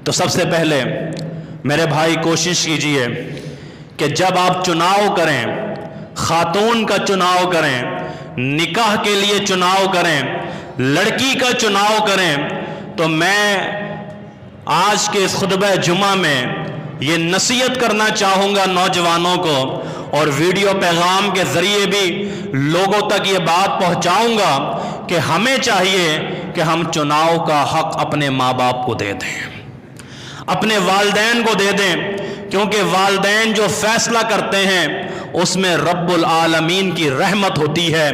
تو سب سے پہلے میرے بھائی کوشش کیجئے کہ جب آپ چناؤ کریں، خاتون کا چناؤ کریں، نکاح کے لیے چناؤ کریں، لڑکی کا چناؤ کریں، تو میں آج کے اس خطبہ جمعہ میں یہ نصیحت کرنا چاہوں گا نوجوانوں کو، اور ویڈیو پیغام کے ذریعے بھی لوگوں تک یہ بات پہنچاؤں گا کہ ہمیں چاہیے کہ ہم چناؤ کا حق اپنے ماں باپ کو دے دیں، اپنے والدین کو دے دیں، کیونکہ والدین جو فیصلہ کرتے ہیں اس میں رب العالمین کی رحمت ہوتی ہے،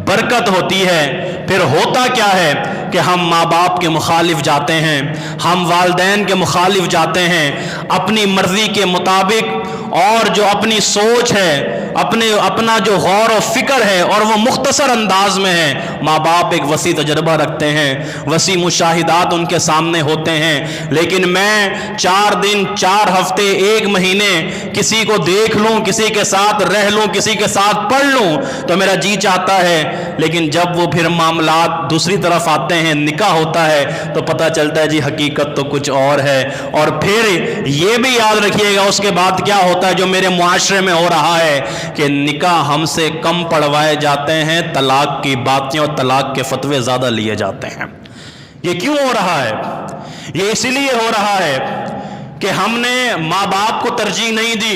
برکت ہوتی ہے۔ پھر ہوتا کیا ہے کہ ہم ماں باپ کے مخالف جاتے ہیں، ہم والدین کے مخالف جاتے ہیں، اپنی مرضی کے مطابق، اور جو اپنی سوچ ہے، اپنا جو غور و فکر ہے، اور وہ مختصر انداز میں ہے۔ ماں باپ ایک وسیع تجربہ رکھتے ہیں، وسیع مشاہدات ان کے سامنے ہوتے ہیں، لیکن میں 4 دن 4 ہفتے 1 مہینے کسی کو دیکھ لوں، کسی کے ساتھ رہ لوں، کسی کے ساتھ پڑھ لوں تو میرا جی چاہتا ہے، لیکن جب وہ پھر معاملات دوسری طرف آتے ہیں، نکاح ہوتا ہے، تو پتہ چلتا ہے جی حقیقت تو کچھ اور ہے۔ اور پھر یہ بھی یاد رکھیے گا اس کے بعد کیا ہوتا ہے جو میرے معاشرے میں ہو رہا ہے، کہ نکاح ہم سے کم پڑھوائے جاتے ہیں، طلاق کی باتیں اور طلاق کے فتوے زیادہ لیے جاتے ہیں۔ یہ کیوں ہو رہا ہے؟ یہ اس لیے ہو رہا ہے کہ ہم نے ماں باپ کو ترجیح نہیں دی،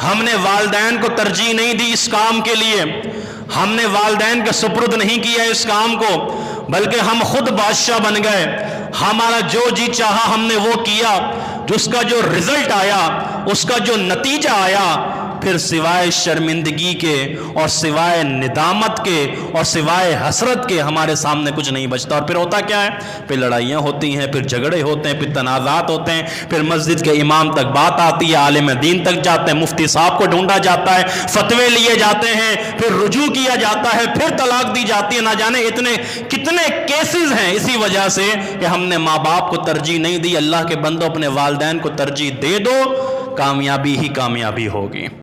ہم نے والدین کو ترجیح نہیں دی اس کام کے لیے، ہم نے والدین کے سپرد نہیں کیا اس کام کو، بلکہ ہم خود بادشاہ بن گئے۔ ہمارا جو جی چاہا ہم نے وہ کیا، جس کا جو رزلٹ آیا، اس کا جو نتیجہ آیا، پھر سوائے شرمندگی کے اور سوائے ندامت کے اور سوائے حسرت کے ہمارے سامنے کچھ نہیں بچتا۔ اور پھر ہوتا کیا ہے؟ پھر لڑائیاں ہوتی ہیں، پھر جھگڑے ہوتے ہیں، پھر تنازعات ہوتے ہیں، پھر مسجد کے امام تک بات آتی ہے، عالم دین تک جاتے ہیں، مفتی صاحب کو ڈھونڈا جاتا ہے، فتوے لیے جاتے ہیں، پھر رجوع کیا جاتا ہے، پھر طلاق دی جاتی ہے۔ نہ جانے اتنے کتنے کیسز ہیں اسی وجہ سے کہ ہم نے ماں باپ کو ترجیح نہیں دی۔ اللہ کے بندوں، اپنے والدین کو ترجیح دے دو، کامیابی ہی کامیابی ہوگی۔